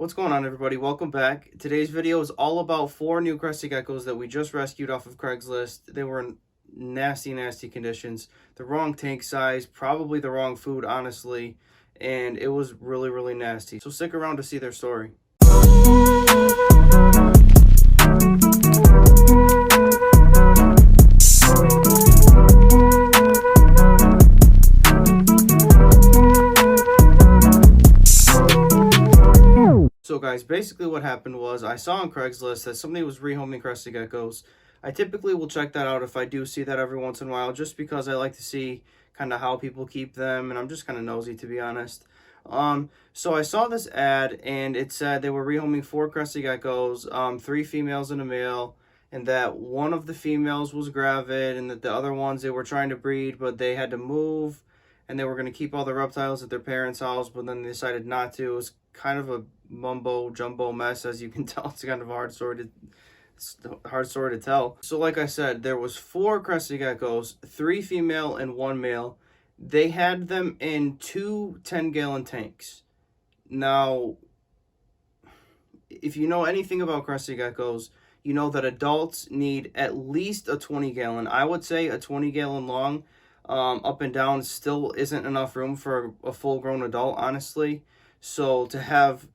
What's going on, everybody? Welcome back. Today's video is all about 4 new Crested Geckos that we just rescued off of Craigslist. They were in nasty conditions. The wrong tank size, probably the wrong food, honestly, and it was really nasty. So stick around to see their story. So guys, basically what happened was I saw on Craigslist that somebody was rehoming Crested Geckos. I typically will check that out if I do see that every once in a while, just because I like to see kind of how people keep them, and I'm just kind of nosy, to be honest. So I saw this ad, and it said they were rehoming 4 Crested Geckos, 3 females and a male, and that one of the females was gravid, and that the other ones they were trying to breed, but they had to move, and they were going to keep all the reptiles at their parents' house, but then they decided not to. It was kind of a mumbo jumbo mess, as you can tell. It's kind of a hard story to tell. So like I said, there was 4 Crested Geckos, 3 female and 1 male. They had them in 2 10-gallon tanks. Now, if you know anything about Crested Geckos, you know that adults need at least a 20-gallon. I would say a 20-gallon long up and down still isn't enough room for a full-grown adult, honestly. So to have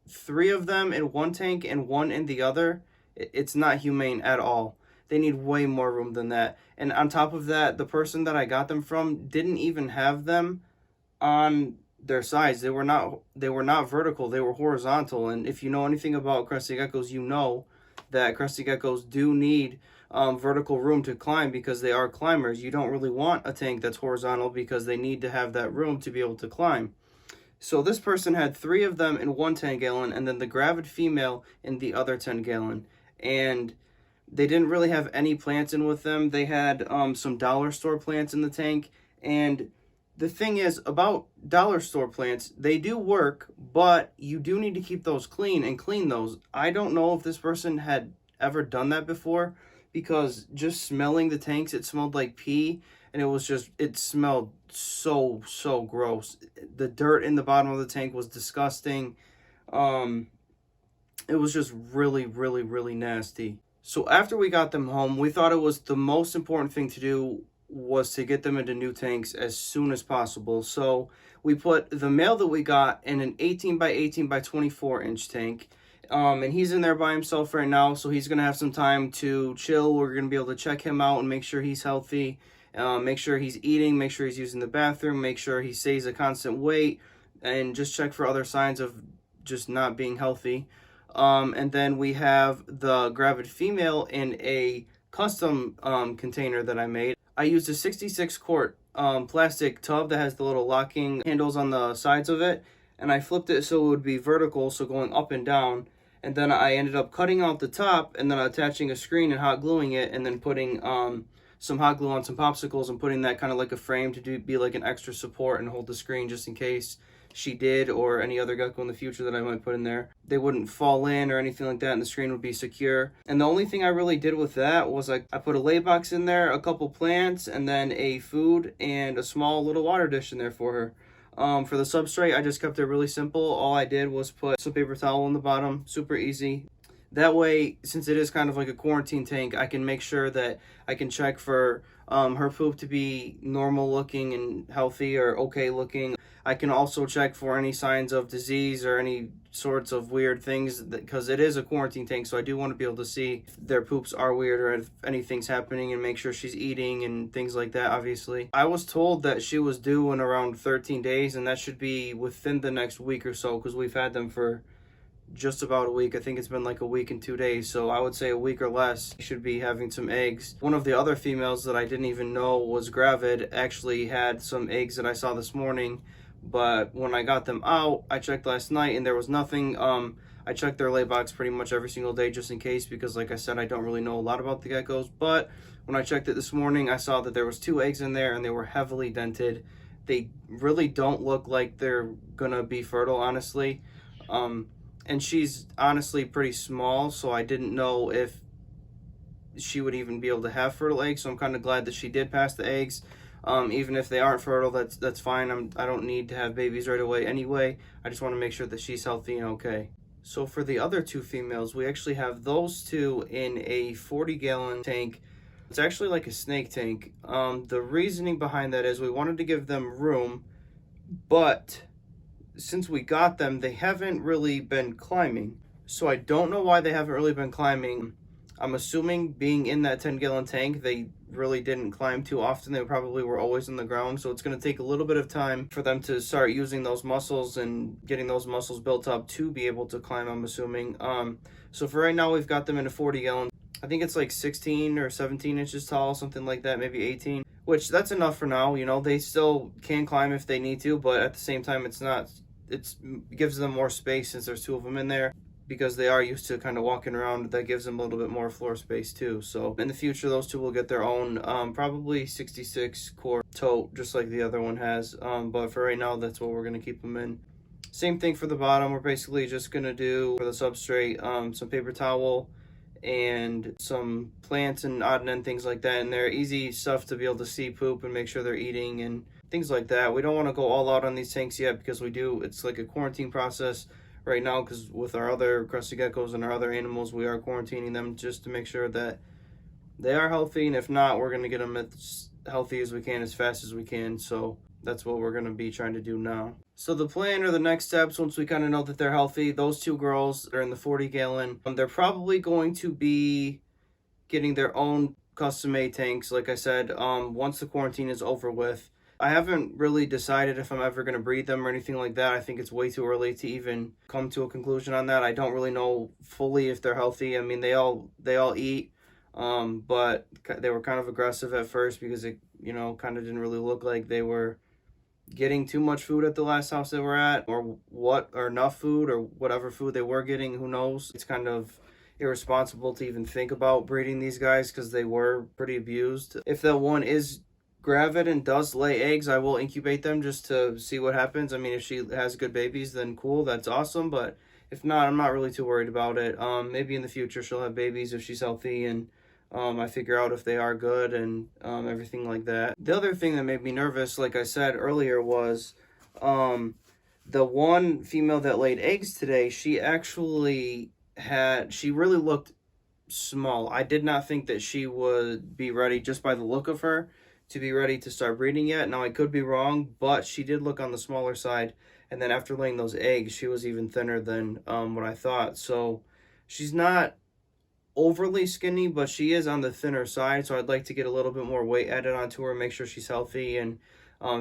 3 of them in one tank and 1 in the other, it's not humane at all. They need way more room than that. And on top of that, the person that I got them from didn't even have them on their sides. They were not vertical, they were horizontal. And if you know anything about Crested Geckos, you know that Crested Geckos do need vertical room to climb, because they are climbers. You don't really want a tank that's horizontal because they need to have that room to be able to climb. So this person had 3 of them in one 10-gallon, and then the Gravid female in the other 10-gallon. And they didn't really have any plants in with them. They had some dollar store plants in the tank. And the thing is about dollar store plants, they do work, but you do need to keep those clean and clean those. I don't know if this person had ever done that before, because just smelling the tanks, it smelled like pee. And it smelled so gross. The dirt in the bottom of the tank was disgusting. It was just really nasty. So after we got them home, we thought it was the most important thing to do was to get them into new tanks as soon as possible. So we put the male that we got in an 18 by 18 by 24 inch tank. And he's in there by himself right now, so he's going to have some time to chill. We're going to be able to check him out and make sure he's healthy. Make sure he's eating, make sure he's using the bathroom, make sure he stays a constant weight, and just check for other signs of just not being healthy. And then we have the Gravid female in a custom container that I made. I used a 66 quart plastic tub that has the little locking handles on the sides of it, and I flipped it so it would be vertical, so going up and down. And then I ended up cutting out the top and then attaching a screen and hot gluing it, and then putting some hot glue on some popsicles and putting that kind of like a frame to be like an extra support and hold the screen, just in case she did, or any other gecko in the future that I might put in there. They wouldn't fall in or anything like that, and the screen would be secure. And the only thing I really did with that was I put a lay box in there, a couple plants, and then a food and a small little water dish in there for her. For the substrate, I just kept it really simple. All I did was put some paper towel on the bottom, super easy. That way, since it is kind of like a quarantine tank, I can make sure that I can check for her poop to be normal looking and healthy, or okay looking. I can also check for any signs of disease or any sorts of weird things, because it is a quarantine tank, so I do want to be able to see if their poops are weird or if anything's happening, and make sure she's eating and things like that, obviously. I was told that she was due in around 13 days, and that should be within the next week or so, because we've had them for just about a week. I think it's been like a week and 2 days, so I would say a week or less. She should be having some eggs. One of the other females that I didn't even know was gravid actually had some eggs that I saw this morning, but when I got them out, I checked last night and there was nothing. I checked their lay box pretty much every single day just in case, because like I said, I don't really know a lot about the geckos. But when I checked it this morning, I saw that there was 2 eggs in there and they were heavily dented. They really don't look like they're gonna be fertile, honestly. And she's honestly pretty small, so I didn't know if she would even be able to have fertile eggs, so I'm kind of glad that she did pass the eggs. Even if they aren't fertile, that's fine. I don't need to have babies right away anyway. I just want to make sure that she's healthy and okay. So for the other two females, we actually have those two in a 40-gallon tank. It's actually like a snake tank. The reasoning behind that is we wanted to give them room, but since we got them, they haven't really been climbing. So I don't know why they haven't really been climbing. I'm assuming being in that 10-gallon tank, they really didn't climb too often. They probably were always on the ground. So it's going to take a little bit of time for them to start using those muscles and getting those muscles built up to be able to climb, I'm assuming. So for right now, we've got them in a 40-gallon. I think it's like 16 or 17 inches tall, something like that, maybe 18. Which that's enough for now. You know, they still can climb if they need to, but at the same time, it gives them more space since there's two of them in there, because they are used to kind of walking around. That gives them a little bit more floor space too. So in the future, those two will get their own probably 66 quart tote, just like the other one has. But for right now, that's what we're going to keep them in. Same thing for the bottom. We're basically just going to do for the substrate some paper towel and some plants and odd and end things like that. And they're easy stuff to be able to see poop and make sure they're eating and things like that. We don't want to go all out on these tanks yet because it's like a quarantine process right now, because with our other crested geckos and our other animals, we are quarantining them just to make sure that they are healthy, and if not, we're going to get them as healthy as we can, as fast as we can. So that's what we're going to be trying to do now. So the plan or the next steps, once we kind of know that they're healthy, those two girls are in the 40-gallon. They're probably going to be getting their own custom-made tanks, like I said, once the quarantine is over with. I haven't really decided if I'm ever going to breed them or anything like that. I think it's way too early to even come to a conclusion on that. I don't really know fully if they're healthy. I mean, they all eat, but they were kind of aggressive at first because it, kind of didn't really look like they were getting too much food at the last house they were at, or enough food, or whatever food they were getting. Who knows? It's kind of irresponsible to even think about breeding these guys because they were pretty abused. If that one is Gravid and does lay eggs, I will incubate them just to see what happens. I mean, if she has good babies, then cool, that's awesome. But if not, I'm not really too worried about it. Maybe in the future she'll have babies if she's healthy and I figure out if they are good and everything like that. The other thing that made me nervous, like I said earlier, was the one female that laid eggs today. She really looked small. I did not think that she would be ready, just by the look of her, to be ready to start breeding yet. Now, I could be wrong, but she did look on the smaller side. And then after laying those eggs, she was even thinner than what I thought. So she's not overly skinny, but she is on the thinner side. So I'd like to get a little bit more weight added onto her, make sure she's healthy, and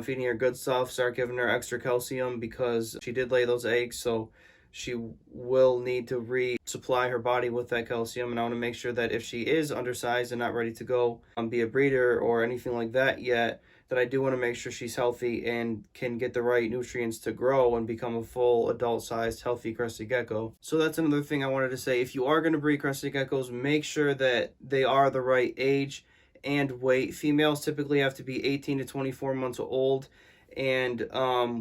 feeding her good stuff, start giving her extra calcium, because she did lay those eggs. So she will need to resupply her body with that calcium, and I want to make sure that if she is undersized and not ready to go be a breeder or anything like that yet, that I do want to make sure she's healthy and can get the right nutrients to grow and become a full adult-sized healthy crested gecko. So that's another thing I wanted to say. If you are going to breed crested geckos, make sure that they are the right age and weight. Females typically have to be 18 to 24 months old and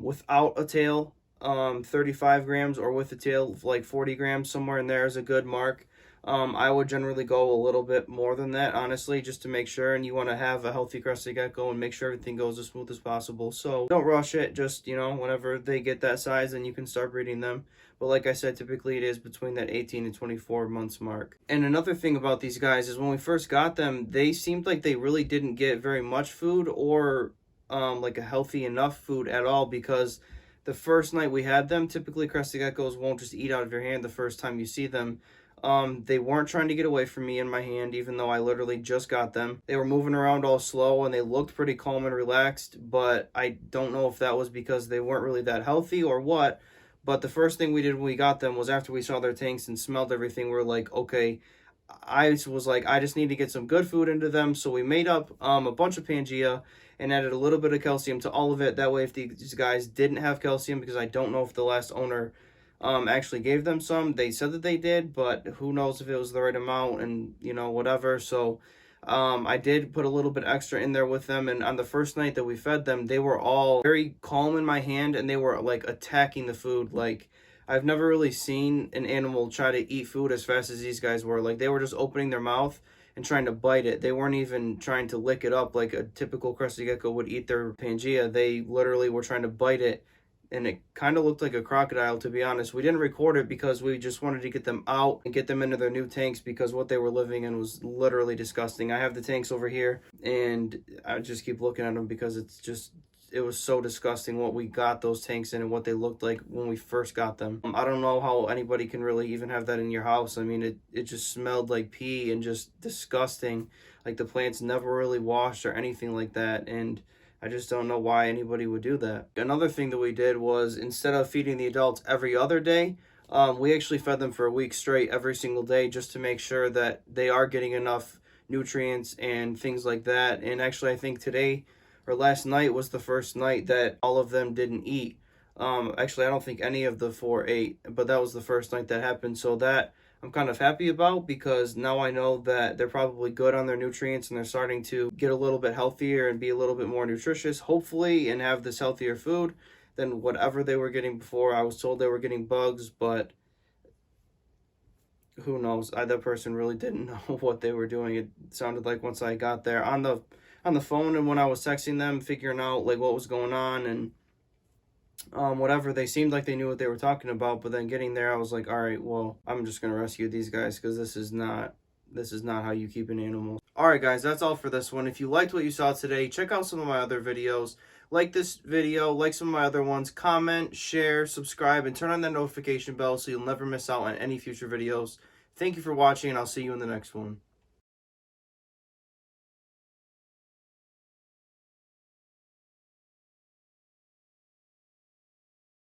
without a tail, 35 grams, or with a tail like 40 grams, somewhere in there is a good mark. I would generally go a little bit more than that, honestly, just to make sure. And you want to have a healthy crested gecko and make sure everything goes as smooth as possible. So don't rush it. Just, whenever they get that size, then you can start breeding them. But like I said, typically it is between that 18 and 24 months mark. And another thing about these guys is when we first got them, they seemed like they really didn't get very much food or like a healthy enough food at all, because the first night we had them, typically crested geckos won't just eat out of your hand the first time you see them. They weren't trying to get away from me and my hand, even though I literally just got them. They were moving around all slow and they looked pretty calm and relaxed, but I don't know if that was because they weren't really that healthy or what. But the first thing we did when we got them was, after we saw their tanks and smelled everything, we were like, okay, I was like, I just need to get some good food into them. So we made up a bunch of Pangea and added a little bit of calcium to all of it. That way, if these guys didn't have calcium, because I don't know if the last owner actually gave them some. They said that they did, but who knows if it was the right amount and, whatever. So I did put a little bit extra in there with them. And on the first night that we fed them, they were all very calm in my hand and they were like attacking the food. Like, I've never really seen an animal try to eat food as fast as these guys were. Like, they were just opening their mouth and trying to bite it. They weren't even trying to lick it up like a typical crested gecko would eat their Pangea. They literally were trying to bite it, and it kind of looked like a crocodile, to be honest. We didn't record it because we just wanted to get them out and get them into their new tanks, because what they were living in was literally disgusting. I have the tanks over here, and I just keep looking at them because it was so disgusting what we got those tanks in and what they looked like when we first got them. I don't know how anybody can really even have that in your house. I mean, it just smelled like pee and just disgusting. Like the plants never really washed or anything like that, and I just don't know why anybody would do that. Another thing that we did was, instead of feeding the adults every other day, we actually fed them for a week straight every single day, just to make sure that they are getting enough nutrients and things like that. And actually, I think today or last night was the first night that all of them didn't eat. Actually, I don't think any of the 4 ate, but that was the first night that happened. So that I'm kind of happy about, because now I know that they're probably good on their nutrients and they're starting to get a little bit healthier and be a little bit more nutritious, hopefully, and have this healthier food than whatever they were getting before. I was told they were getting bugs, but who knows? That person really didn't know what they were doing. It sounded like once I got there on the phone and when I was texting them, figuring out like what was going on and whatever, they seemed like they knew what they were talking about. But then getting there, I was like, all right, well, I'm just gonna rescue these guys, because this is not how you keep an animal. All right, guys, that's all for this one. If you liked what you saw today, check out some of my other videos. Like this video, like some of my other ones, comment, share, subscribe, and turn on that notification bell so you'll never miss out on any future videos. Thank you for watching, and I'll see you in the next one.